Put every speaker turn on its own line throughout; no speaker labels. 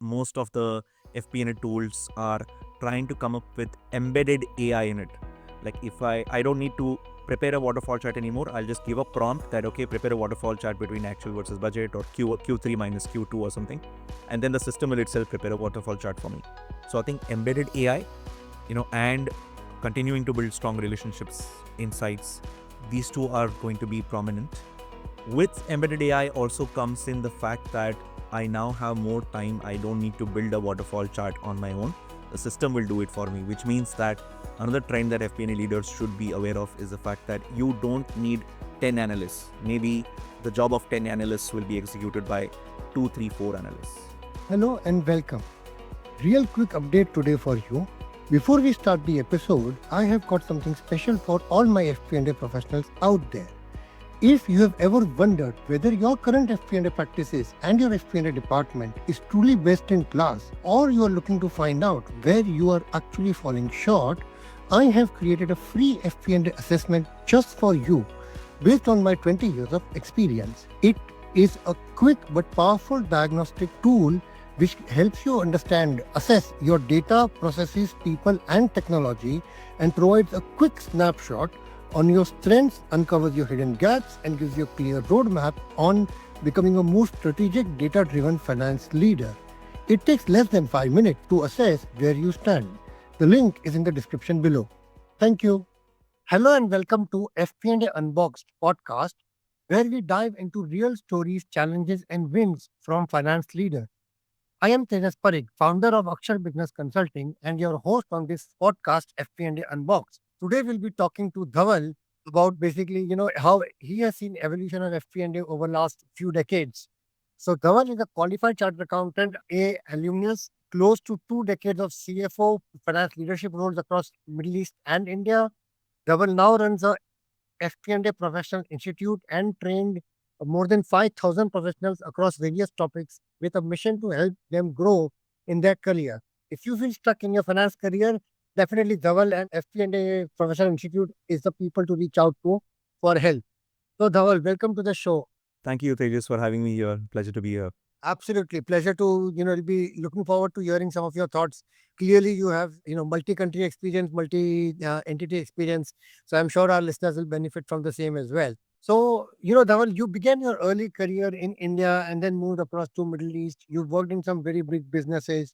most of the FP&A tools are trying to come up with embedded AI in it. Like if I don't need to prepare a waterfall chart anymore, I'll just give a prompt that, okay, prepare a waterfall chart between actual versus budget or Q3 minus Q2 or something. And then the system will itself prepare a waterfall chart for me. So I think embedded AI, and continuing to build strong relationships, insights, these two are going to be prominent. With embedded AI also comes in the fact that I now have more time. I don't need to build a waterfall chart on my own. The system will do it for me, which means that another trend that FP&A leaders should be aware of is the fact that you don't need 10 analysts. Maybe the job of 10 analysts will be executed by 2, 3, 4 analysts.
Hello and welcome. Real quick update today for you. Before we start the episode, I have got something special for all my FP&A professionals out there. If you have ever wondered whether your current FP&A practices and your FP&A department is truly best in class, or you are looking to find out where you are actually falling short, I have created a free FP&A assessment just for you based on my 20 years of experience. It is a quick but powerful diagnostic tool which helps you assess your data, processes, people, and technology, and provides a quick snapshot on your strengths, uncovers your hidden gaps, and gives you a clear roadmap on becoming a more strategic, data-driven finance leader. It takes less than 5 minutes to assess where you stand. The link is in the description below. Thank you. Hello and welcome to FP&A Unboxed Podcast, where we dive into real stories, challenges, and wins from finance leaders. I am Tejas Parikh, founder of Akshar Business Consulting and your host on this podcast, FP&A Unboxed. Today we'll be talking to Dhawal about basically, how he has seen evolution of FP&A over last few decades. So Dhawal is a qualified chartered accountant, a alumnus, close to 2 decades of CFO finance leadership roles across Middle East and India. Dhawal now runs a FP&A Professional Institute and trained more than 5,000 professionals across various topics with a mission to help them grow in their career. If you feel stuck in your finance career, definitely Dhawal and FP&A Professional Institute is the people to reach out to for help. So Dhawal, welcome to the show.
Thank you, Tejas, for having me here. Pleasure to be here.
Absolutely. Pleasure to, be looking forward to hearing some of your thoughts. Clearly, you have, multi-country experience, multi-entity experience. So I'm sure our listeners will benefit from the same as well. So, Dhawal, you began your early career in India and then moved across to Middle East. You worked in some very big businesses.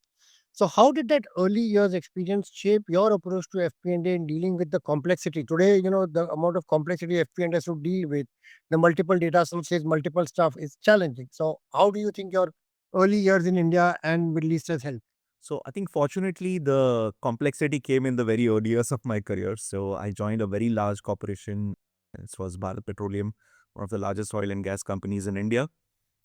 So how did that early years experience shape your approach to FP&A in dealing with the complexity? Today, the amount of complexity FP&A has to deal with, the multiple data sources, multiple stuff is challenging. So how do you think your early years in India and Middle East has helped?
So I think fortunately the complexity came in the very early years of my career. So I joined a very large corporation. This was Bharat Petroleum, one of the largest oil and gas companies in India.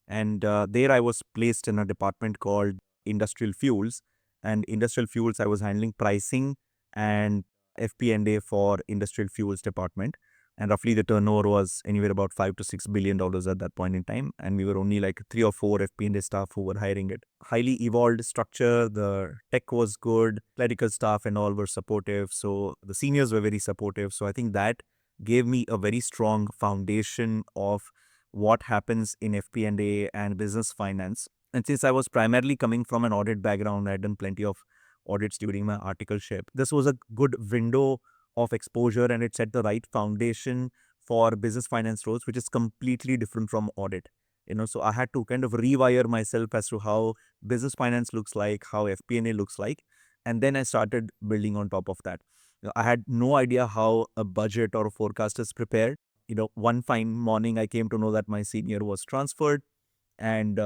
And there I was placed in a department called Industrial Fuels. And Industrial Fuels, I was handling pricing and FP&A for Industrial Fuels department. And roughly the turnover was anywhere about $5 to $6 billion at that point in time. And we were only like 3 or 4 FP&A staff who were hiring it. Highly evolved structure. The tech was good. Clerical staff and all were supportive. So the seniors were very supportive. So I think that gave me a very strong foundation of what happens in FP&A and business finance. And since I was primarily coming from an audit background, I had done plenty of audits during my articleship. This was a good window of exposure and it set the right foundation for business finance roles, which is completely different from audit. So I had to kind of rewire myself as to how business finance looks like, how FP&A looks like. And then I started building on top of that. I had no idea how a budget or a forecast is prepared. One fine morning, I came to know that my senior was transferred and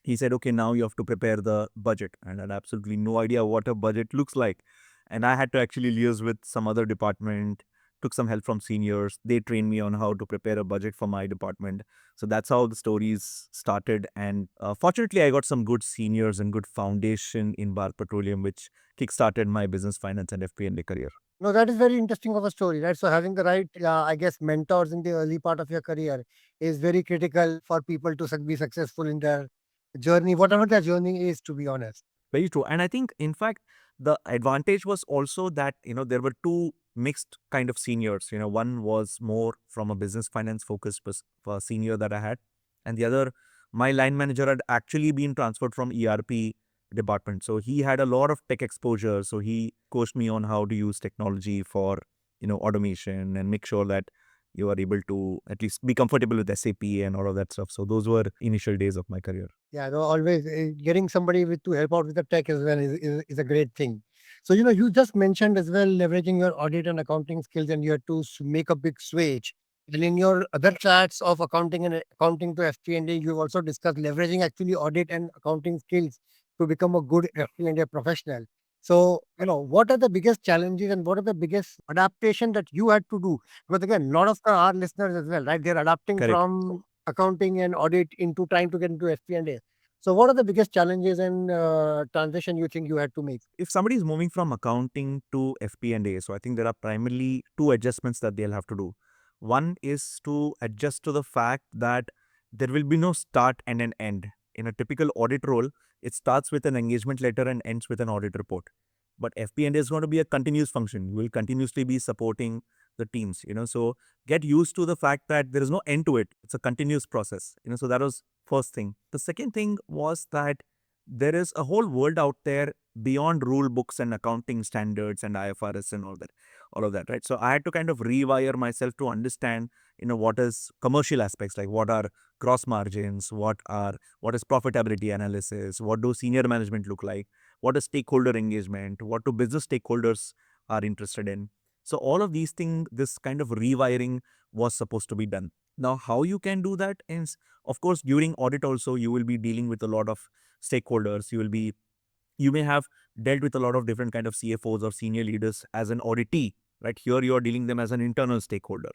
he said, okay, now you have to prepare the budget. And I had absolutely no idea what a budget looks like. And I had to actually liaise with some other department, took some help from seniors. They trained me on how to prepare a budget for my department. So that's how the stories started. And fortunately, I got some good seniors and good foundation in Bharat Petroleum, which kickstarted my business finance and FP&A career.
No, that is very interesting of a story, right? So having the right, mentors in the early part of your career is very critical for people to be successful in their journey, whatever their journey is, to be honest.
Very true. And I think, in fact, the advantage was also that, there were two mixed kind of seniors. One was more from a business finance focused senior that I had, and the other my line manager had actually been transferred from ERP department. So he had a lot of tech exposure. So he coached me on how to use technology for, automation and make sure that you are able to at least be comfortable with SAP and all of that stuff. So those were initial days of my career.
Yeah, no, always getting somebody with to help out with the tech as well is a great thing. So, you just mentioned as well leveraging your audit and accounting skills, and you had to make a big switch. And in your other chats of accounting and accounting to FP&A, you've also discussed leveraging actually audit and accounting skills to become a good FP&A professional. So, what are the biggest challenges and what are the biggest adaptation that you had to do? Because again, a lot of our listeners as well, right? They're adapting
Correct.
from accounting and audit into trying to get into FP&A. So, what are the biggest challenges and transition you think you had to make?
If somebody is moving from accounting to FP&A, so I think there are primarily two adjustments that they'll have to do. One is to adjust to the fact that there will be no start and an end. In a typical audit role, it starts with an engagement letter and ends with an audit report. But FP&A is going to be a continuous function. You will continuously be supporting the teams, so get used to the fact that there is no end to it. It's a continuous process, so that was first thing. The second thing was that there is a whole world out there beyond rule books and accounting standards and IFRS and all of that, right? So I had to kind of rewire myself to understand, what is commercial aspects, like what are gross margins, what is profitability analysis, what do senior management look like, what is stakeholder engagement, what do business stakeholders are interested in. So all of these things, this kind of rewiring was supposed to be done. Now, how you can do that is, of course, during audit also, you will be dealing with a lot of stakeholders. You may have dealt with a lot of different kind of CFOs or senior leaders as an auditee, right? Here you are dealing them as an internal stakeholder.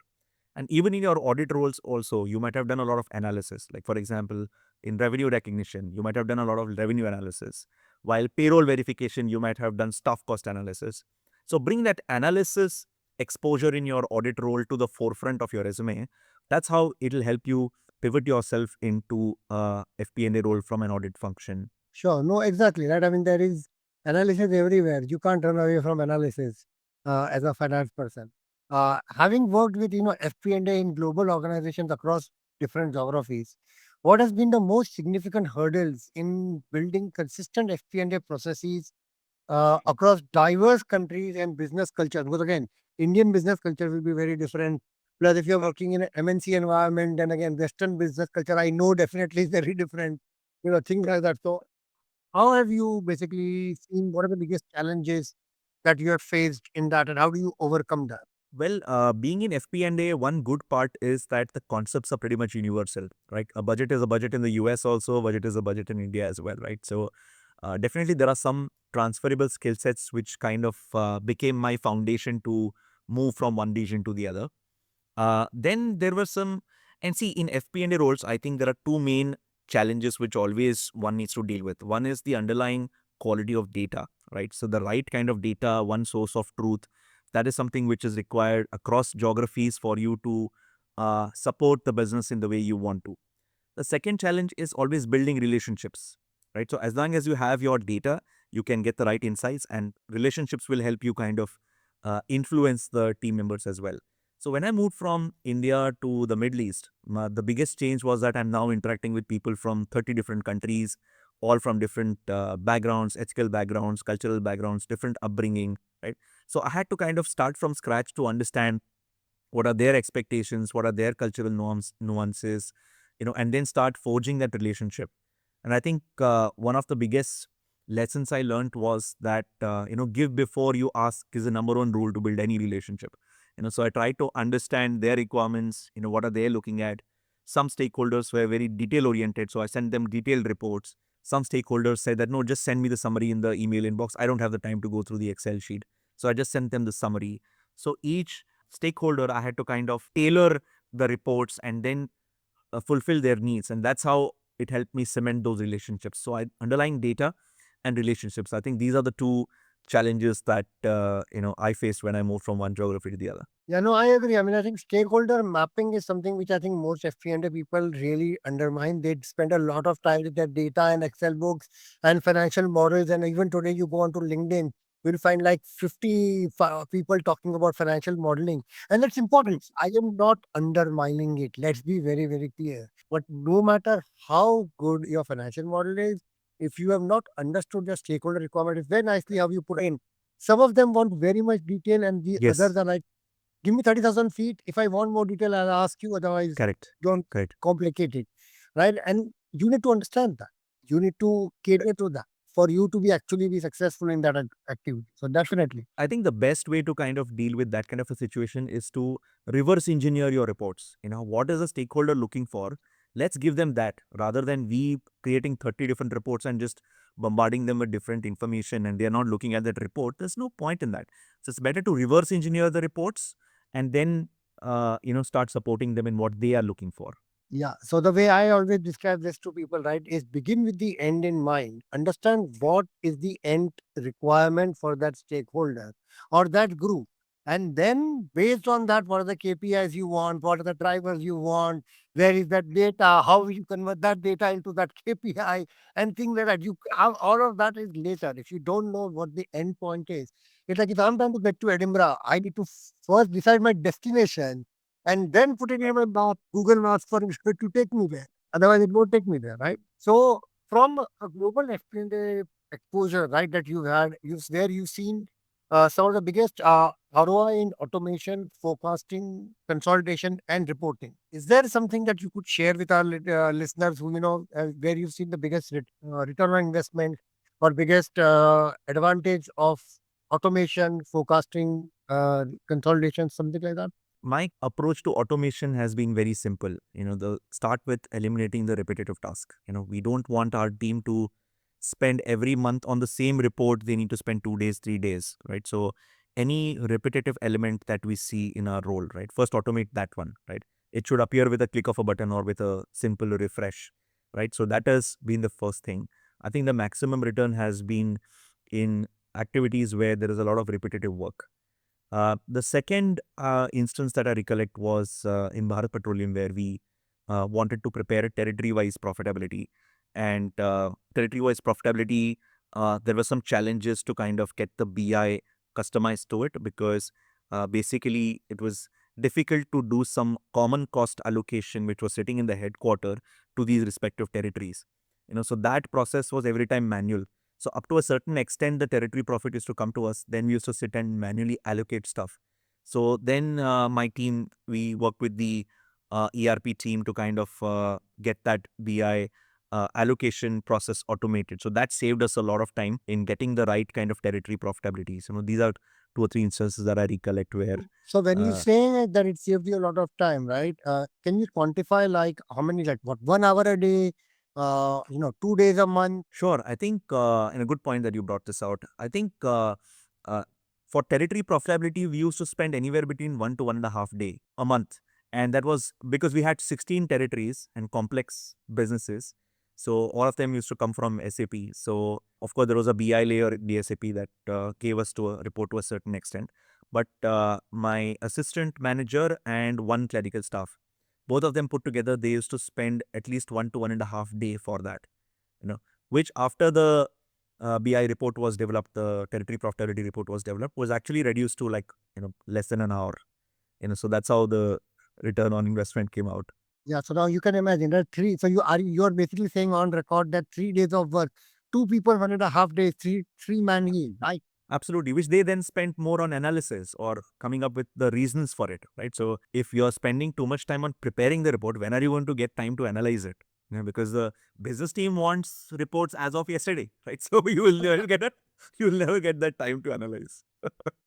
And even in your audit roles also, you might have done a lot of analysis. Like, for example, in revenue recognition, you might have done a lot of revenue analysis. While payroll verification, you might have done staff cost analysis. So bring that analysis exposure in your audit role to the forefront of your resume. That's how it'll help you pivot yourself into a FP&A role from an audit function.
Sure. No, exactly. Right. I mean, there is analysis everywhere. You can't run away from analysis as a finance person. Having worked with, FP&A in global organizations across different geographies, what has been the most significant hurdles in building consistent FP&A processes across diverse countries and business cultures? Because again, Indian business culture will be very different. Plus, if you're working in an MNC environment, then again, Western business culture, I know definitely is very different. Things like that. So, how have you basically seen what are the biggest challenges that you have faced in that, and how do you overcome that?
Well, being in FP&A, one good part is that the concepts are pretty much universal, right? A budget is a budget in the US also, a budget is a budget in India as well, right? So definitely there are some transferable skill sets which kind of became my foundation to move from one region to the other. Then there were some, and see, in FP&A roles, I think there are two main challenges which always one needs to deal with. One is the underlying quality of data, right? So the right kind of data, one source of truth, that is something which is required across geographies for you to support the business in the way you want to. The second challenge is always building relationships, right? So as long as you have your data, you can get the right insights, and relationships will help you kind of influence the team members as well. So when I moved from India to the Middle East, the biggest change was that I'm now interacting with people from 30 different countries, all from different backgrounds, ethical backgrounds, cultural backgrounds, different upbringing, right? So I had to kind of start from scratch to understand what are their expectations, what are their cultural nuances, and then start forging that relationship. And I think one of the biggest lessons I learned was that give before you ask is the number one rule to build any relationship. So I tried to understand their requirements, what are they looking at. Some stakeholders were very detail oriented, so I sent them detailed reports. Some stakeholders said that no, just send me the summary in the email inbox, I don't have the time to go through the Excel sheet. So I just sent them the summary. So each stakeholder, I had to kind of tailor the reports and then fulfill their needs. And that's how it helped me cement those relationships. So underlying data and relationships, I think these are the two challenges that, I faced when I moved from one geography to the other.
Yeah, no, I agree. I mean, I think stakeholder mapping is something which I think most FP&A people really undermine. They spend a lot of time with their data and Excel books and financial models. And even today, you go onto LinkedIn, we'll find like 50 people talking about financial modeling. And that's important. I am not undermining it. Let's be very, very clear. But no matter how good your financial model is, if you have not understood your stakeholder requirement, it's very nicely how you put in. Some of them want very much detail, and the
Yes,
others are like, give me 30,000 feet. If I want more detail, I'll ask you. Otherwise,
correct,
don't
correct.
complicate it. Right? And you need to understand that. You need to cater to that for you to be actually be successful in that activity. So definitely.
I think the best way to kind of deal with that kind of a situation is to reverse engineer your reports. What is the stakeholder looking for? Let's give them that rather than we creating 30 different reports and just bombarding them with different information and they're not looking at that report. There's no point in that. So it's better to reverse engineer the reports and then, start supporting them in what they are looking for.
Yeah. So the way I always describe this to people, right, is begin with the end in mind. Understand what is the end requirement for that stakeholder or that group. And then based on that, what are the KPIs you want? What are the drivers you want? Where is that data? How will you convert that data into that KPI and things like that? You all of that is later. If you don't know what the end point is, it's like if I'm trying to get to Edinburgh, I need to first decide my destination and then put it in my map, Google Maps for it to take me there. Otherwise, it won't take me there, right? So, from a global FP&A exposure, right, that you've had, where you've seen some of the biggest ROI in automation, forecasting, consolidation, and reporting. Is there something that you could share with our listeners who, where you've seen the biggest return on investment or biggest advantage of automation, forecasting, consolidation, something like that?
My approach to automation has been very simple. The start with eliminating the repetitive task. We don't want our team to spend every month on the same report. They need to spend 2 days, 3 days, right? So any repetitive element that we see in our role, right? First automate that one, right? It should appear with a click of a button or with a simple refresh, right? So that has been the first thing. I think the maximum return has been in activities where there is a lot of repetitive work. The second instance that I recollect was in Bharat Petroleum, where we wanted to prepare a territory-wise profitability. And territory-wise profitability, there were some challenges to kind of get the BI customized to it because basically it was difficult to do some common cost allocation, which was sitting in the headquarter to these respective territories. So that process was every time manual. So up to a certain extent, the territory profit used to come to us. Then we used to sit and manually allocate stuff. So then my team, we worked with the ERP team to kind of get that BI allocation process automated. So that saved us a lot of time in getting the right kind of territory profitabilities. These are two or three instances that I recollect where.
So when you
Uh,
say that it saved you a lot of time, right? Can you quantify like how many, like what, 1 hour a day, 2 days a month?
Sure. I think, and a good point that you brought this out. I think uh, for territory profitability, we used to spend anywhere between 1 to 1.5 day a month. And that was because we had 16 territories and complex businesses. So all of them used to come from SAP. So of course, there was a BI layer in the SAP that gave us to a report to a certain extent. But my assistant manager and one clerical staff, both of them put together, they used to spend at least 1 to 1.5 day for that, you know, which after the BI report was developed, the territory profitability report was developed, was actually reduced to like, less than an hour. So that's how the return on investment came out.
Yeah. So now you can imagine that three. So you're basically saying on record that 3 days of work, two people 1.5 days, three man year, right?
Absolutely, which they then spent more on analysis or coming up with the reasons for it, right? So if you're spending too much time on preparing the report, when are you going to get time to analyze it? Because the business team wants reports as of yesterday, right? So you will never get it. You will never get that time to analyze.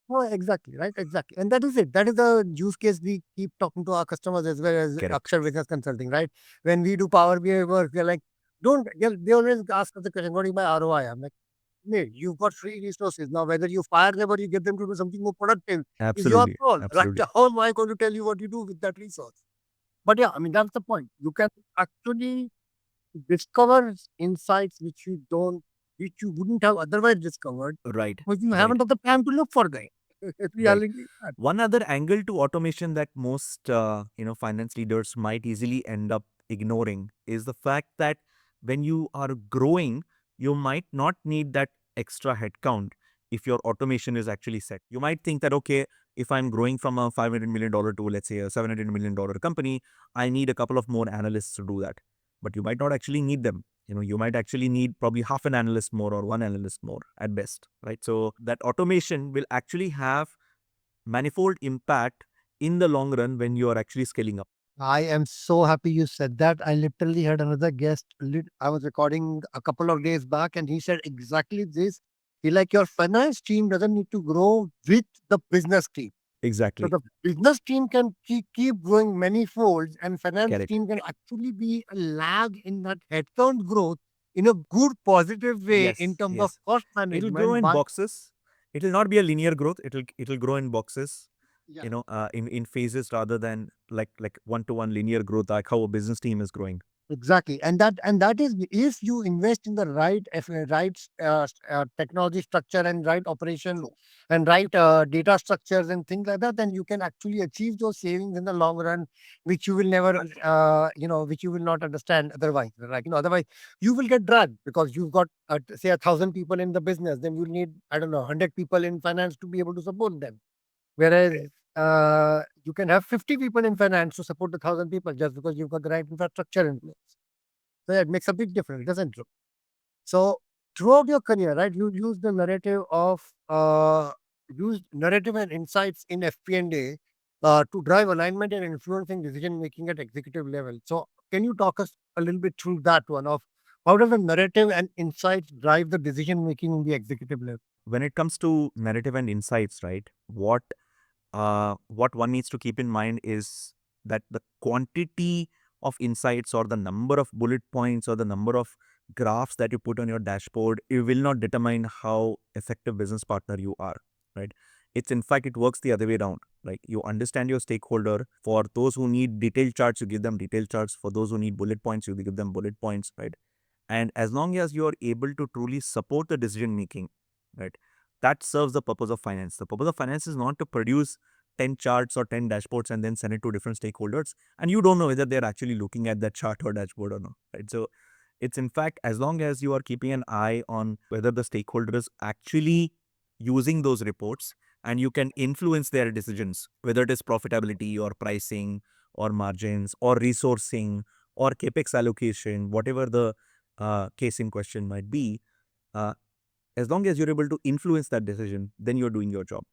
Oh, exactly, right? Exactly. And that is it. That is the use case we keep talking to our customers as well as
Correct.
Akshar Business Consulting, right? When we do Power BI work, they're like, they always ask us the question, what is my ROI? I'm like, mate, you've got free resources. Now, whether you fire them or you get them to do something more productive is your
Absolutely.
call, right?
Absolutely.
How am I going to tell you what you do with that resource? But yeah, I mean, that's the point. You can actually discover insights which you wouldn't have otherwise discovered,
Right.
but you
Right.
haven't had the time to look for them.
Right.
Reality.
One other angle to automation that most finance leaders might easily end up ignoring is the fact that when you are growing, you might not need that extra headcount. if your automation is actually set. You might think that, okay, if I'm growing from a $500 million to, let's say, a $700 million company, I need a couple of more analysts to do that. But you might not actually need them. You might actually need probably half an analyst more or one analyst more at best, right? So that automation will actually have manifold impact in the long run when you are actually scaling up.
I am so happy you said that. I literally had another guest. I was recording a couple of days back, and he said exactly this. He like your finance team doesn't need to grow with the business team. So
Exactly.
the business team can keep growing many folds, and finance
Correct.
team can actually be a lag in that headcount growth in a good positive way in
Yes,
terms of
yes.
cost
It'll grow
management.
in
But
boxes. It'll not be a linear growth. It'll grow in boxes,
yeah,
in phases rather than like one-to-one linear growth, like how a business team is growing.
exactly, and that is if you invest in the right technology structure and right operation and right data structures and things like that, then you can actually achieve those savings in the long run, which you will never, which you will not understand otherwise. Like otherwise you will get dragged because you've got say 1,000 people in the business, then you need I don't know 100 people in finance to be able to support them. Whereas you can have 50 people in finance to support 1,000 people just because you've got the right infrastructure in place. So yeah, it makes a big difference, doesn't it? So throughout your career, right, you use narrative and insights in FP&A to drive alignment and influencing decision making at executive level. So can you talk us a little bit through that one of how does the narrative and insights drive the decision making in the executive level?
When it comes to narrative and insights, right? What one needs to keep in mind is that the quantity of insights or the number of bullet points or the number of graphs that you put on your dashboard, it will not determine how effective business partner you are, right? It's in fact, it works the other way around. Like you understand your stakeholder. For those who need detailed charts, you give them detailed charts. For those who need bullet points, you give them bullet points, right? And as long as you are able to truly support the decision making, right, that serves the purpose of finance. The purpose of finance is not to produce 10 charts or 10 dashboards and then send it to different stakeholders. And you don't know whether they're actually looking at that chart or dashboard or not, right? So it's in fact, as long as you are keeping an eye on whether the stakeholder is actually using those reports and you can influence their decisions, whether it is profitability or pricing or margins or resourcing or capex allocation, whatever the case in question might be, uh, as long as you're able to influence that decision, then you're doing your job.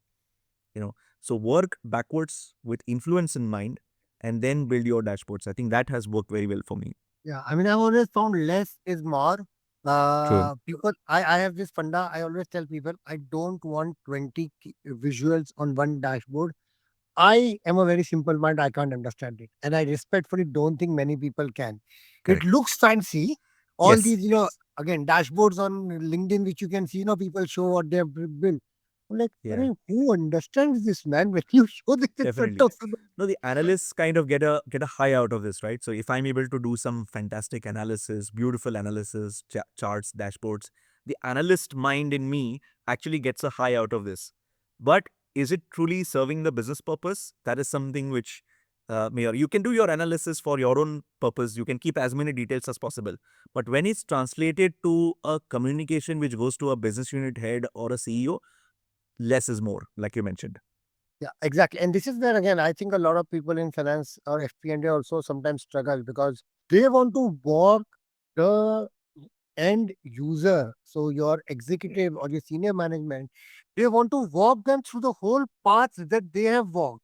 So work backwards with influence in mind, and then build your dashboards. I think that has worked very well for me.
Yeah, I mean, I've always found less is more.
True.
I have this funda. I always tell people I don't want 20 visuals on one dashboard. I am a very simple mind. I can't understand it. And I respectfully don't think many people can. It
Correct.
looks fancy. All
Yes.
these, again, dashboards on LinkedIn, which you can see, people show what they've built. I'm like,
Yeah.
"Arey, who understands this, man? When you show this in front
Definitely.
of somebody."
No, the analysts kind of get a high out of this, right? So if I'm able to do some fantastic analysis, beautiful analysis, charts, dashboards, the analyst mind in me actually gets a high out of this. But is it truly serving the business purpose? That is something which Mayor, you can do your analysis for your own purpose. You can keep as many details as possible. But when it's translated to a communication which goes to a business unit head or a CEO, less is more, like you mentioned.
Yeah, exactly. And this is where again, I think a lot of people in finance or FP&A also sometimes struggle because they want to walk the end user. So your executive or your senior management, they want to walk them through the whole path that they have walked.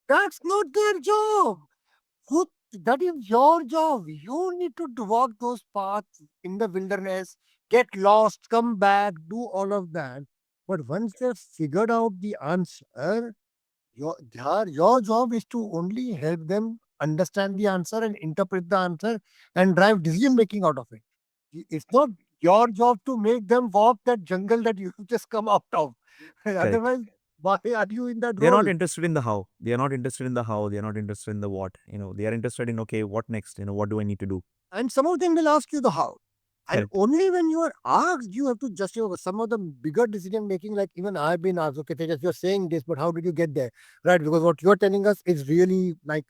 That's not their job. That is your job. You need to walk those paths in the wilderness, get lost, come back, do all of that. But once they've figured out the answer, your job is to only help them understand the answer and interpret the answer and drive decision making out of it. It's not your job to make them walk that jungle that you just come out of.
Correct.
Otherwise, why are you in that
They're not
role?
interested in the how. They are not interested in the how. They are not interested in the what. They are interested in, okay, what next? What do I need to do?
And some of them will ask you the how. And
Correct.
only when you are asked, you have to justify some of the bigger decision making. Like even I've been asked, okay, Tejas, you're saying this, but how did you get there? Right? Because what you're telling us is really like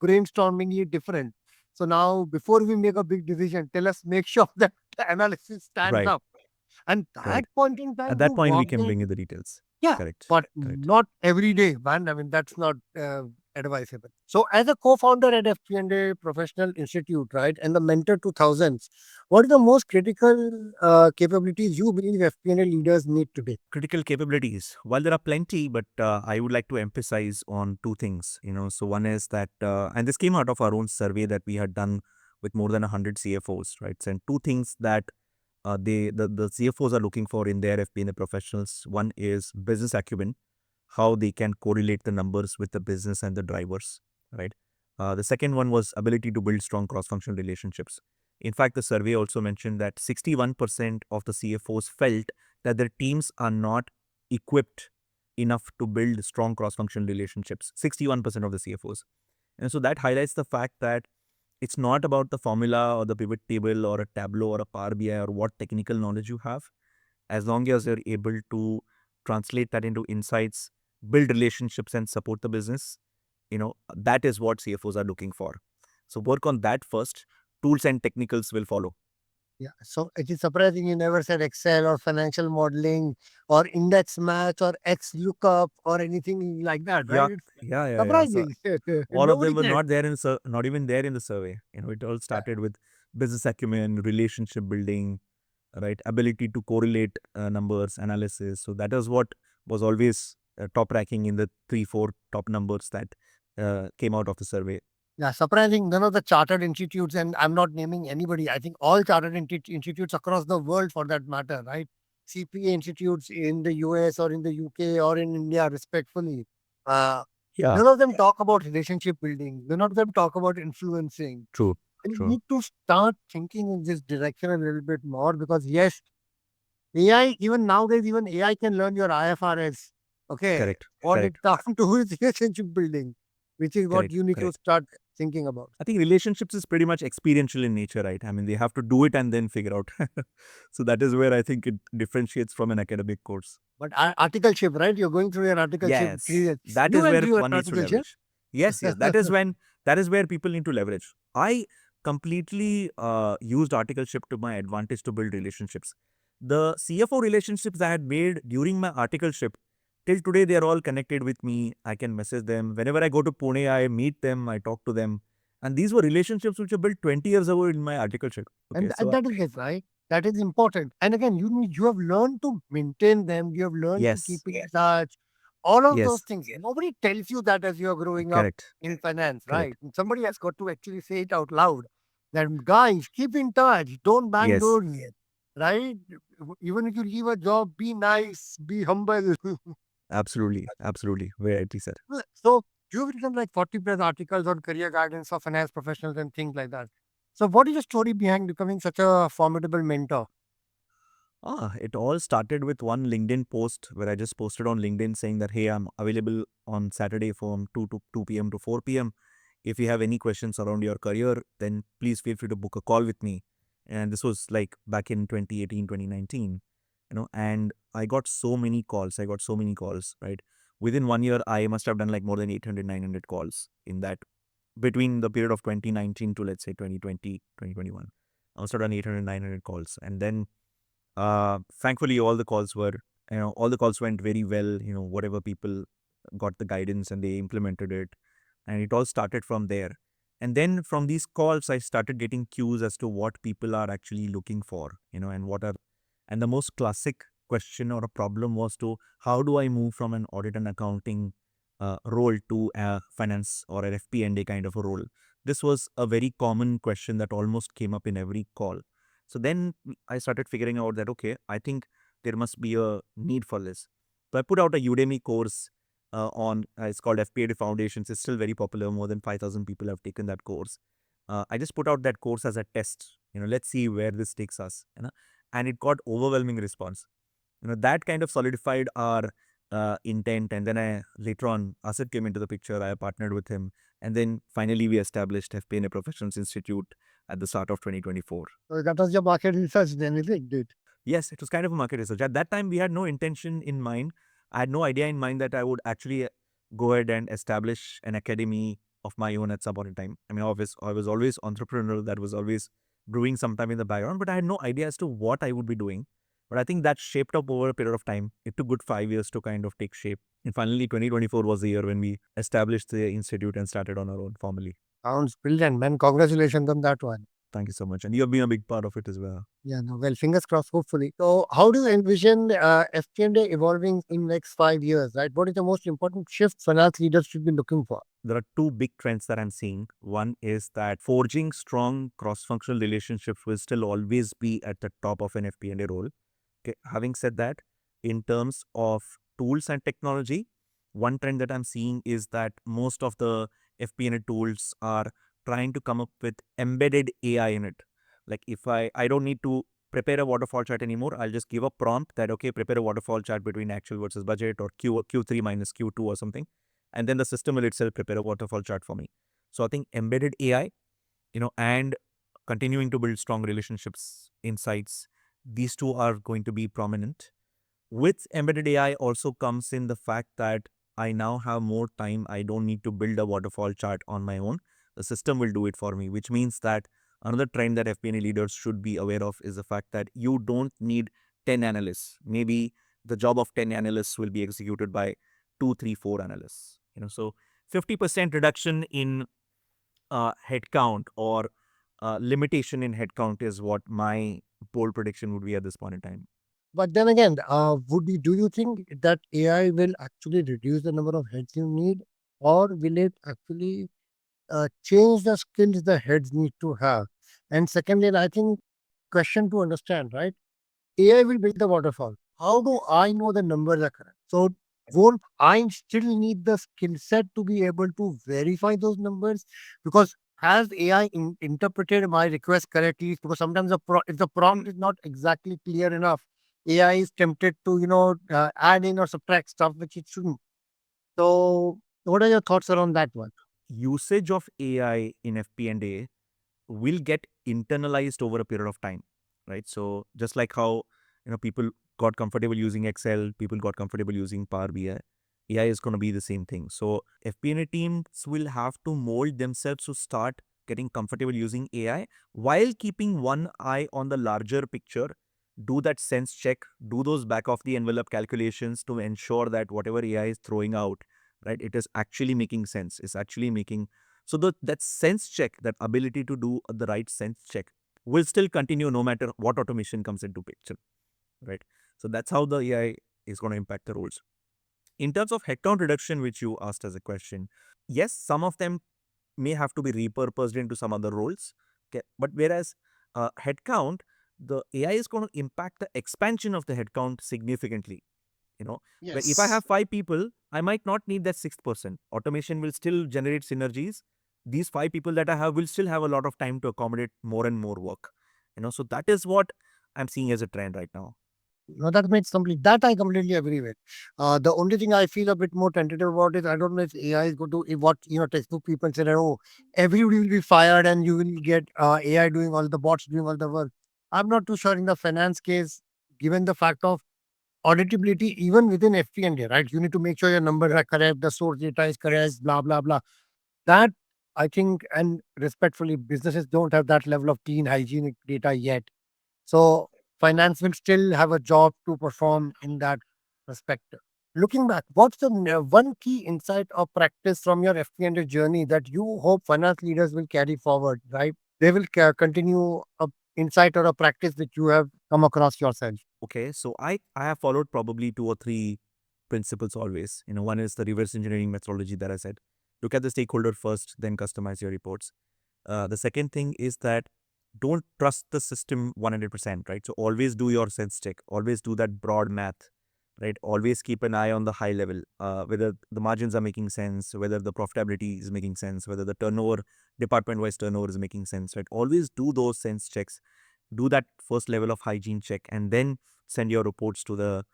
brainstormingly different. So now, before we make a big decision, tell us, make sure that the analysis stands
Right.
up. And that
Right.
point in
At
time, you
that point, we
walked
can bring
in.
in the details.
Yeah,
Correct.
but
Correct.
not every day, man. I mean, that's not advisable. So, as a co-founder at FP&A Professional Institute, right, and the mentor to thousands, what are the most critical capabilities you believe FP&A leaders need today?
Critical capabilities. While there are plenty, but I would like to emphasize on two things. So one is that, and this came out of our own survey that we had done with more than 100 CFOs, right? And two things that the CFOs are looking for in their FP&A professionals. One is business acumen, how they can correlate the numbers with the business and the drivers, right? The second one was ability to build strong cross-functional relationships. In fact, the survey also mentioned that 61% of the CFOs felt that their teams are not equipped enough to build strong cross-functional relationships. 61% of the CFOs. And so that highlights the fact that it's not about the formula or the pivot table or a Tableau or a Power BI or what technical knowledge you have. As long as you're able to translate that into insights, build relationships and support the business, that is what CFOs are looking for. So work on that first. Tools and technicals will follow.
Yeah. So it is surprising you never said Excel or financial modeling or index match or X lookup or anything like that,
Yeah,
right? It's
yeah. So
surprising.
all of them
Nobody
were
said.
not there not even there in the survey. It all
Yeah.
started with business acumen, relationship building, right? Ability to correlate numbers, analysis. So that is what was always top ranking in the 3, 4 top numbers that came out of the survey.
Yeah, surprising. None of the chartered institutes, and I'm not naming anybody. I think all chartered institutes across the world, for that matter, right? CPA institutes in the US or in the UK or in India, respectfully. Uh,
Yeah,
None of them talk about relationship building. None of them talk about influencing.
true,
And you
true.
need to start thinking in this direction a little bit more because, yes, AI, even nowadays, even AI can learn your IFRS. Okay.
Correct,
What it
correct,
down to is relationship building, which is what
correct,
you need to
correct.
start thinking about.
I think relationships is pretty much experiential in nature, right? I mean, they have to do it and then figure out. So that is where I think it differentiates from an academic course.
But articleship, right? You're going through your articleship
Yes,
period.
that
You
is
went
where
through your
one needs to
articleship.
leverage. Yes, that is where people need to leverage. I completely used articleship to my advantage to build relationships. The CFO relationships I had made during my articleship, till today they are all connected with me. I can message them whenever I go to Pune. I meet them, I talk to them, and these were relationships which were built 20 years ago in my articleship. Okay,
And
so
that is it, right? That is important. And again, you have learned to maintain them. You have learned to keep
yes,
in touch. All of those
yes,
things. Nobody tells you that as you're growing up
correct,
in finance,
correct,
right? And somebody has got to actually say it out loud. That guys, keep in touch. Don't bang
yes,
doors, right? Even if you leave a job, be nice, be humble.
absolutely, absolutely, very rightly said.
So you've written like 40 plus articles on career guidance for finance professionals and things like that. So what is the story behind becoming such a formidable mentor?
It all started with one LinkedIn post where I just posted on LinkedIn saying that, hey, I'm available on Saturday from 2 p.m. to 4 p.m. If you have any questions around your career, then please feel free to book a call with me. And this was like back in 2018, 2019, and I got so many calls. I got so many calls, right? Within 1 year, I must have done like more than 800, 900 calls in that between the period of 2019 to let's say 2020, 2021. I must have done 800, 900 calls. And then thankfully, all the calls went very well. Whatever people got the guidance and they implemented it, and it all started from there. And then from these calls, I started getting cues as to what people are actually looking for, and the most classic question or a problem was to how do I move from an audit and accounting role to a finance or an FP&A kind of a role. This was a very common question that almost came up in every call. So then I started figuring out that, okay, I think there must be a need for this. So I put out a Udemy course it's called FP&A Foundations. It's still very popular. More than 5,000 people have taken that course. I just put out that course as a test. Let's see where this takes us. And it got overwhelming response. That kind of solidified our intent. And then later on, Asad came into the picture. I partnered with him. And then finally, we established FP&A Professional Institute at the start of 2024.
So that was your market research then, is it? Dude?
Yes, it was kind of a market research. At that time, we had no intention in mind. I had no idea in mind that I would actually go ahead and establish an academy of my own at some point in time. I mean, I was always entrepreneurial. That was always brewing sometime in the background, but I had no idea as to what I would be doing. But I think that shaped up over a period of time. It took good 5 years to kind of take shape. And finally, 2024 was the year when we established the institute and started on our own formally.
Sounds brilliant, man. Congratulations on that one.
Thank you so much. And you have been a big part of it as well.
Yeah, no, well, fingers crossed, hopefully. So, how do you envision FP&A evolving in next 5 years, right? What is the most important shift finance leaders should be looking for?
There are two big trends that I'm seeing. One is that forging strong cross-functional relationships will still always be at the top of an FP&A role. Okay. Having said that, in terms of tools and technology, one trend that I'm seeing is that most of the FP&A tools are trying to come up with embedded AI in it. Like if I don't need to prepare a waterfall chart anymore, I'll just give a prompt that, okay, prepare a waterfall chart between actual versus budget or Q3 minus Q2 or something. And then the system will itself prepare a waterfall chart for me. So I think embedded AI, and continuing to build strong relationships, insights, these two are going to be prominent. With embedded AI also comes in the fact that I now have more time. I don't need to build a waterfall chart on my own. The system will do it for me, which means that another trend that FP&A leaders should be aware of is the fact that you don't need 10 analysts. Maybe the job of 10 analysts will be executed by 2, 3, 4 analysts. So 50% reduction in headcount or limitation in headcount is what my bold prediction would be at this point in time.
But then again, do you think that AI will actually reduce the number of heads you need, or will it actually change the skills the heads need to have? And secondly, I think question to understand, right? AI will build the waterfall. How do I know the numbers are correct? So won't I still need the skill set to be able to verify those numbers? Because has AI interpreted my request correctly? Because sometimes if the prompt is not exactly clear enough, AI is tempted to add in or subtract stuff which it shouldn't. So what are your thoughts around that one?
Usage of AI in FP&A will get internalized over a period of time, right? So just like how people got comfortable using Excel, people got comfortable using Power BI, AI is going to be the same thing. So FP&A teams will have to mold themselves to start getting comfortable using AI while keeping one eye on the larger picture. Do that sense check, do those back of the envelope calculations to ensure that whatever AI is throwing out, right, it is actually making sense. It's actually making so that sense check, that ability to do the right sense check will still continue no matter what automation comes into picture, right? So that's how the AI is going to impact the roles. In terms of headcount reduction, which you asked as a question, yes, some of them may have to be repurposed into some other roles. Okay. But whereas headcount, the AI is going to impact the expansion of the headcount significantly. Where if I
Yes.
have 5 people, I might not need that sixth person. Automation will still generate synergies. These 5 people that I have will still have a lot of time to accommodate more and more work. So that is what I'm seeing as a trend right now.
No, that I completely agree with. The only thing I feel a bit more tentative about is I don't know if AI is going to if what textbook people say that everybody will be fired and you will get AI doing all the bots doing all the work. I'm not too sure in the finance case, given the fact of auditability even within FP&A, right? You need to make sure your numbers are correct, the source data is correct, blah blah blah. That I think, and respectfully, businesses don't have that level of clean hygienic data yet. So finance will still have a job to perform in that perspective. Looking back, what's the one key insight or practice from your FP&A journey that you hope finance leaders will carry forward, right? They will continue a insight or a practice that you have come across yourself.
Okay, so I have followed probably 2 or 3 principles always. One is the reverse engineering methodology that I said. Look at the stakeholder first, then customize your reports. The second thing is that don't trust the system 100%, right? So always do your sense check. Always do that broad math, right? Always keep an eye on the high level, whether the margins are making sense, whether the profitability is making sense, whether the turnover, department-wise turnover is making sense, right? Always do those sense checks. Do that first level of hygiene check, and then send your reports to the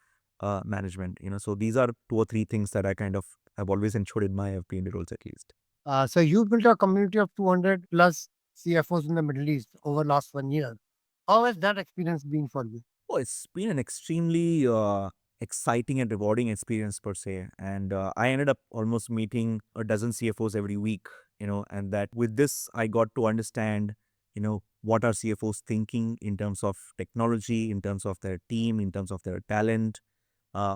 management. So these are 2 or 3 things that I kind of have always ensured in my FP&A roles at least.
So you built a community of 200 plus CFOs in the Middle East over last 1 year. How has that experience been for you?
Oh, it's been an extremely exciting and rewarding experience per se. And I ended up almost meeting a dozen CFOs every week, and that with this, I got to understand, what are CFOs thinking in terms of technology, in terms of their team, in terms of their talent,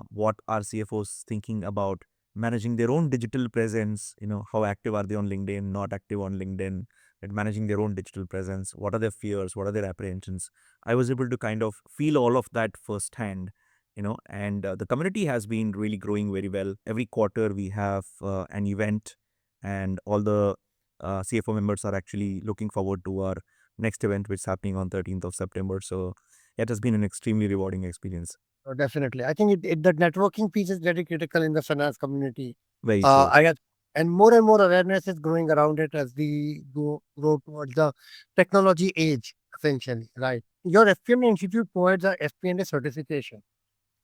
what are CFOs thinking about managing their own digital presence, how active are they on LinkedIn, not active on LinkedIn, and managing their own digital presence, what are their fears, what are their apprehensions. I was able to kind of feel all of that firsthand, and the community has been really growing very well. Every quarter we have an event, and all the CFO members are actually looking forward to our next event, which is happening on 13th of September. So it has been an extremely rewarding experience.
Definitely. I think the networking piece is very critical in the finance community.
Very true.
I guess, and more awareness is growing around it as we grow towards the technology age, essentially, right? Your FP&A Institute provides a FP&A certification.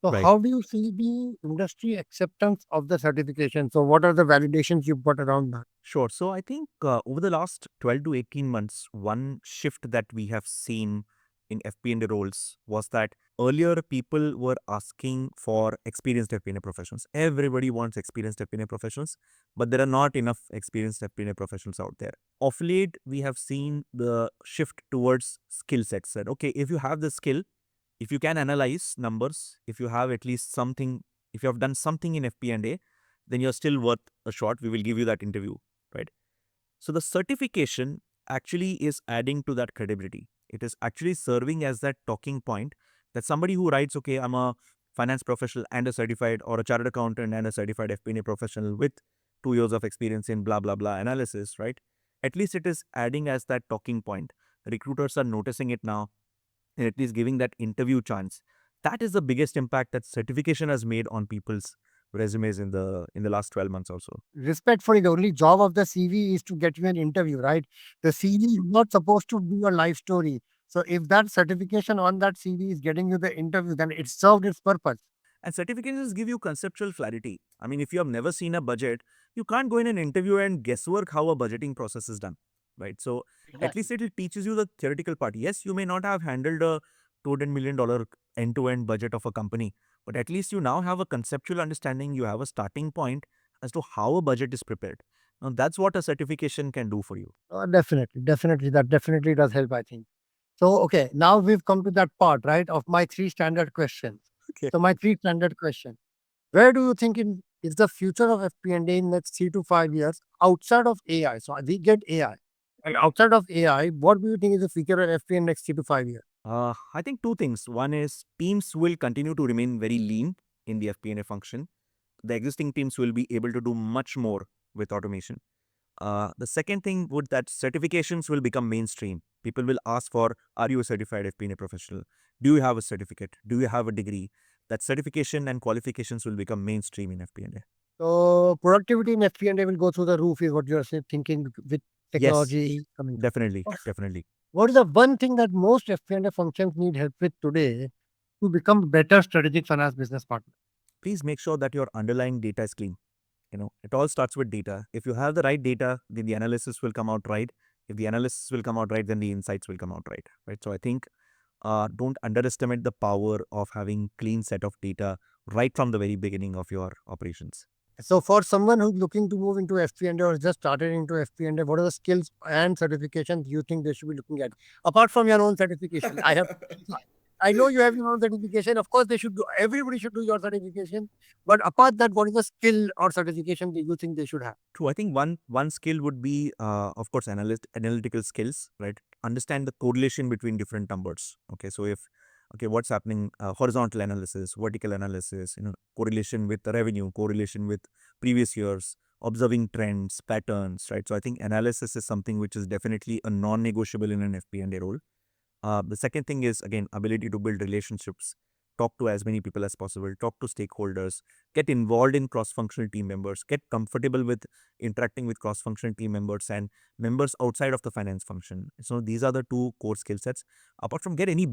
So
Right.
how do you see the industry acceptance of the certification? So what are the validations you've got around that?
Sure. So I think over the last 12 to 18 months, one shift that we have seen in FP&A roles was that earlier people were asking for experienced FP&A professionals. Everybody wants experienced FP&A professionals, but there are not enough experienced FP&A professionals out there. Of late, we have seen the shift towards skill sets. That okay, if you have the skill, if you can analyze numbers, if you have at least something, if you have done something in FP&A, then you're still worth a shot. We will give you that interview, right? So the certification actually is adding to that credibility. It is actually serving as that talking point that somebody who writes, okay, I'm a finance professional and a certified, or a chartered accountant and a certified FP&A professional with 2 years of experience in blah, blah, blah analysis, right? At least it is adding as that talking point. Recruiters are noticing it now, and at least giving that interview chance. That is the biggest impact that certification has made on people's resumes in the last 12 months also.
Respectfully, the only job of the CV is to get you an interview, right? The CV is not supposed to be your life story. So if that certification on that CV is getting you the interview, then it served its purpose.
And certifications give you conceptual clarity. I mean, if you have never seen a budget, you can't go in an interview and guesswork how a budgeting process is done, right? So at
Exactly.
least it teaches you the theoretical part. Yes, you may not have handled a $200 million end-to-end budget of a company, but at least you now have a conceptual understanding. You have a starting point as to how a budget is prepared. Now, that's what a certification can do for you.
Definitely. That definitely does help, I think. So, okay, now we've come to that part, right, of my three standard questions.
Okay.
So, my three standard questions. Where do you think is the future of FP&A in next 3 to 5 years outside of AI? So, we get AI. And outside of AI, what do you think is the future of FP in next 3 to 5 years?
I think two things. One is teams will continue to remain very lean in the FP&A function. The existing teams will be able to do much more with automation. The second thing would that certifications will become mainstream. People will ask for, are you a certified FP&A professional? Do you have a certificate? Do you have a degree? That certification and qualifications will become mainstream in FP&A.
So, productivity in FP&A will go through the roof, is what you're thinking with
Yes,
technology coming.
definitely, definitely.
What is the one thing that most FP&A functions need help with today to become better strategic finance business partner?
Please make sure that your underlying data is clean. It all starts with data. If you have the right data, then the analysis will come out right. If the analysis will come out right, then the insights will come out right. Right. So I think don't underestimate the power of having clean set of data right from the very beginning of your operations.
So, for someone who's looking to move into FP&A or just started into FP&A, what are the skills and certifications you think they should be looking at? Apart from your own certification, I know you have your own certification. Of course, they should do. Everybody should do your certification. But apart that, what is the skill or certification that you think they should have?
True. I think one skill would be, of course, analytical skills, right? Understand the correlation between different numbers. Okay, so if what's happening? Horizontal analysis, vertical analysis, correlation with the revenue, correlation with previous years, observing trends, patterns, right? So I think analysis is something which is definitely a non-negotiable in an FP&A role. The second thing is, again, ability to build relationships, talk to as many people as possible, talk to stakeholders, get involved in cross-functional team members, get comfortable with interacting with cross-functional team members and members outside of the finance function. So these are the two core skill sets. Apart from get any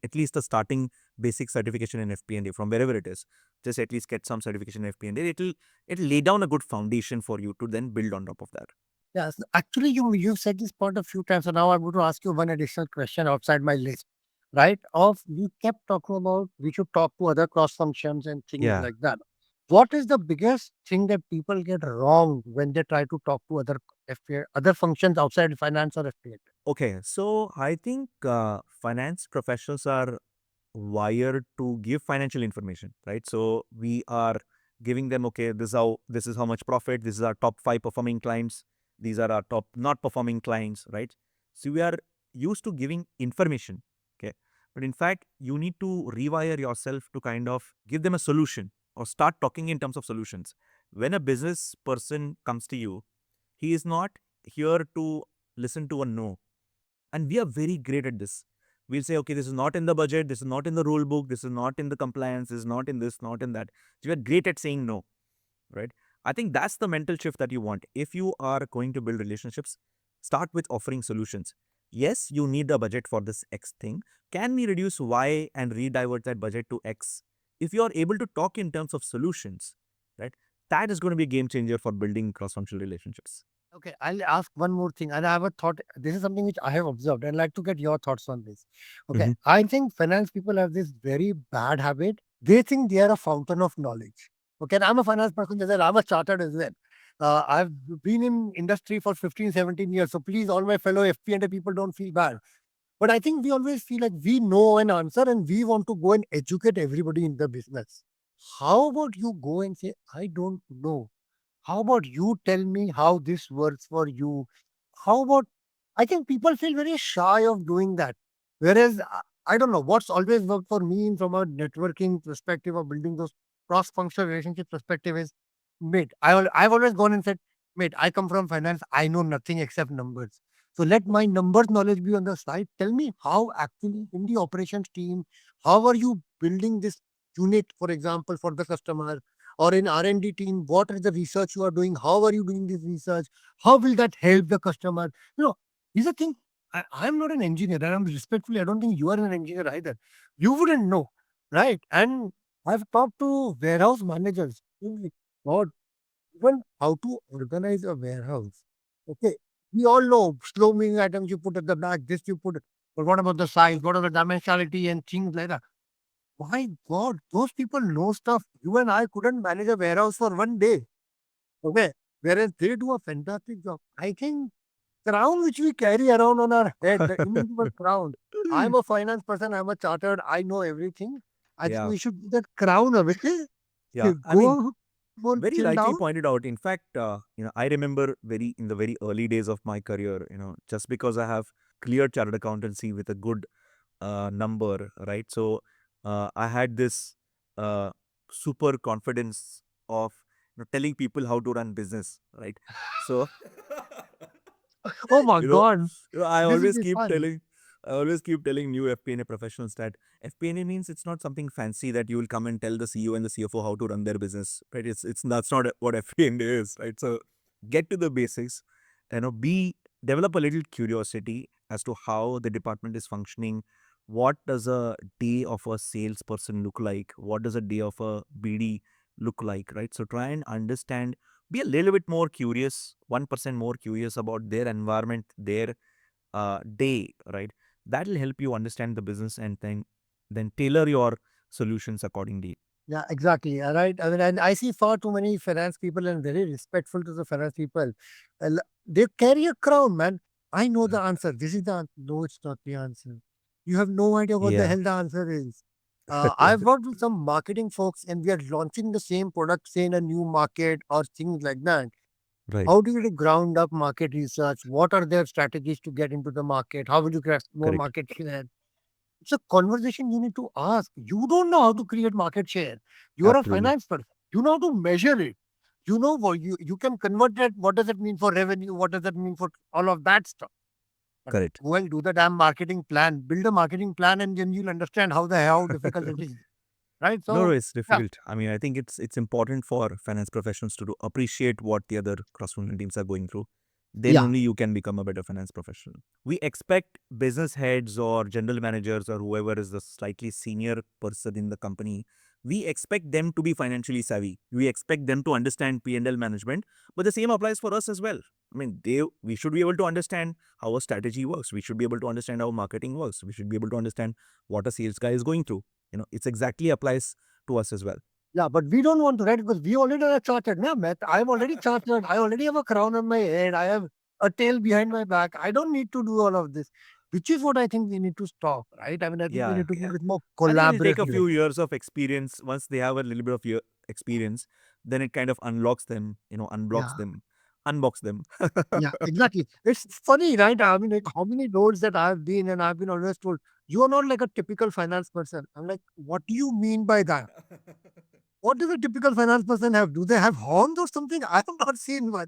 at least a starting basic certification in FP&A from wherever it is. Just at least get some certification in FP&A. It'll lay down a good foundation for you to then build on top of that.
Yes, actually, you've said this point a few times, so now I'm going to ask you one additional question outside my list, right? Of we kept talking about we should talk to other cross functions and things
Yeah.
like that. What is the biggest thing that people get wrong when they try to talk to other FP&A, other functions outside finance or FP&A?
Okay, so I think finance professionals are wired to give financial information, right? So we are giving them, okay, this is how much profit, this is our top 5 performing clients, these are our top not performing clients, right? So we are used to giving information, okay? But in fact, you need to rewire yourself to kind of give them a solution or start talking in terms of solutions. When a business person comes to you, he is not here to listen to a no. And we are very great at this. We'll say, okay, this is not in the budget, this is not in the rule book, this is not in the compliance, this is not in this, not in that. So we are great at saying no, right? I think that's the mental shift that you want. If you are going to build relationships, start with offering solutions. Yes, you need a budget for this X thing. Can we reduce Y and redivert that budget to X? If you are able to talk in terms of solutions, right, that is going to be a game changer for building cross-functional relationships.
Okay, I'll ask one more thing. And I have a thought. This is something which I have observed and I'd like to get your thoughts on this. Okay,
Hmm.
I think finance people have this very bad habit. They think they are a fountain of knowledge. Okay, and I'm a finance person as well. I'm a chartered as well. I've been in industry for 15, 17 years. So please, all my fellow FP&A people don't feel bad. But I think we always feel like we know an answer and we want to go and educate everybody in the business. How about you go and say, I don't know? How about you tell me how this works for you? How about, I think people feel very shy of doing that. Whereas, I don't know, what's always worked for me from a networking perspective of building those cross functional relationship perspective is, mate, I've always gone and said, mate, I come from finance. I know nothing except numbers. So let my numbers knowledge be on the side. Tell me how actually in the operations team, how are you building this unit, for example, for the customer? Or in R&D team, what is the research you are doing? How are you doing this research? How will that help the customer? You know, is a thing. I'm not an engineer, and I'm respectfully, I don't think you are an engineer either. You wouldn't know, right? And I've talked to warehouse managers. Oh my God, even how to organize a warehouse. Okay, we all know slow moving items you put at the back, this you put. But what about the size? What are the dimensionality and things like that? My God, those people know stuff. You and I couldn't manage a warehouse for one day. Okay. Whereas they do a fantastic job. I think crown which we carry around on our head, the invisible crown. I'm a finance person, I'm a chartered, I know everything. I think
Yeah,
we should put that crown away.
yeah. I mean,
Go more
very
chill
rightly
down.
pointed out. In fact, I remember very in the very early days of my career, just because I have cleared chartered accountancy with a good number, right? So I had this uh, super confidence of telling people how to run business, right? So
Oh my
you know,
God,
I
this will
always
be
keep
fun.
telling, new FP&A professionals that FP&A means it's not something fancy that you will come and tell the CEO and the CFO how to run their business, right? It's that's not what FP&A is, right? So get to the basics, be develop a little curiosity as to how the department is functioning. What does a day of a salesperson look like? What does a day of a BD look like, right? So try and understand, be a little bit more curious, 1% more curious about their environment, their day, right? That will help you understand the business and then tailor your solutions accordingly.
Yeah, exactly. Right. I mean, and I see far too many finance people and very respectful to the finance people. They carry a crown, man. I know the answer. This is the answer. No, it's not the answer. You have no idea what the
Yeah.
hell the answer is. I've worked with some marketing folks and we are launching the same product, say in a new market or things like that.
Right.
How do you do ground up market research? What are their strategies to get into the market? How will you get more
Correct.
market share? It's a conversation you need to ask. You don't know how to create market share. You are a
Absolutely.
finance person. You know how to measure it. You know what you can convert that. What does it mean for revenue? What does it mean for all of that stuff? But
Correct.
go and do the damn marketing plan. Build a marketing plan, and then you'll understand how difficult it is. Right?
No, no,
So
it's
yeah,
difficult. I mean, I think it's important for finance professionals to appreciate what the other cross-functional teams are going through. Then
yeah,
only you can become a better finance professional. We expect business heads or general managers or whoever is the slightly senior person in the company, we expect them to be financially savvy. We expect them to understand P&L management, but the same applies for us as well. I mean, we should be able to understand how a strategy works. We should be able to understand how marketing works. We should be able to understand what a sales guy is going through. It's exactly applies to us as well.
Yeah, but we don't want to, right? Because we already are chartered, na, Matt. I'm already chartered. I already have a crown on my head. I have a tail behind my back. I don't need to do all of this, which is what I think we need to stop, right? I mean, I think we
Yeah,
need to be a bit more
I think it'll take a
collaborative.
few years of experience. Once they have a little bit of experience, then it kind of unlocks them, unblocks
Yeah,
them, unbox them.
yeah, exactly. It's funny, right? I mean, like how many roles that I've been, and I've been always told, you are not like a typical finance person. I'm like, what do you mean by that? What does a typical finance person have? Do they have horns or something? I have not seen one.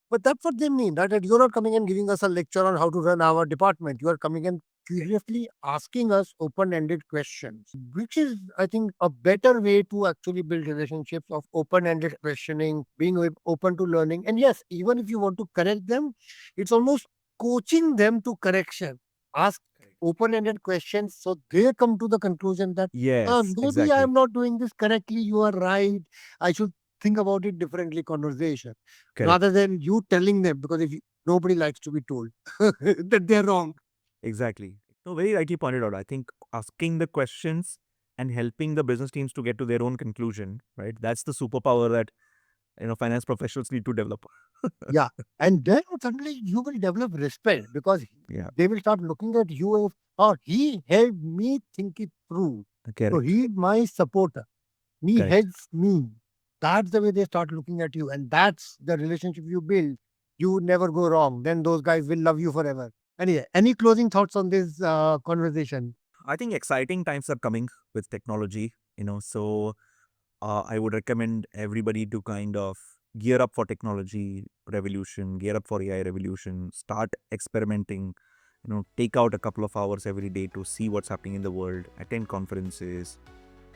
But that's what they mean, right? That you're not coming and giving us a lecture on how to run our department. You are coming and curiously asking us open-ended questions, which is, I think, a better way to actually build relationships of open-ended questioning, being open to learning. And yes, even if you want to correct them, it's almost coaching them to correction. Ask
Correct.
open-ended questions so they come to the conclusion that
Yes,
maybe I
exactly.
am not doing this correctly. You are right. I should think about it differently. Conversation
Correct.
rather than you telling them, because nobody likes to be told that they're wrong.
Exactly. No, very rightly pointed out. I think asking the questions and helping the business teams to get to their own conclusion, right? That's the superpower that finance professionals need to develop.
Yeah. And then suddenly you will develop respect because
Yeah,
they will start looking at you as, oh, he helped me think it through. So
correct,
he's my supporter. He
correct.
helps me. That's the way they start looking at you. And that's the relationship you build. You would never go wrong. Then those guys will love you forever. Anyway, any closing thoughts on this conversation?
I think exciting times are coming with technology, so I would recommend everybody to kind of gear up for technology revolution, gear up for AI revolution, start experimenting, take out a couple of hours every day to see what's happening in the world, attend conferences,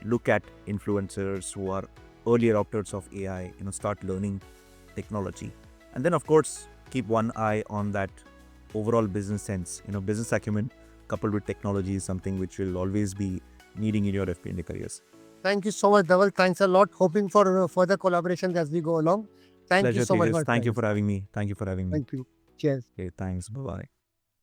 look at influencers who are early adopters of AI, start learning technology. And then, of course, keep one eye on that overall business sense. Business acumen coupled with technology is something which will always be needing in your FP&A careers.
Thank you so much, Dhawal. Thanks a lot. Hoping for further collaborations as we go along. Thank you
Pleasure,
so much,
Tejas.
my
Thank you
friends.
for having me. Thank you for having me.
Thank you. Cheers.
Okay, thanks. Bye bye.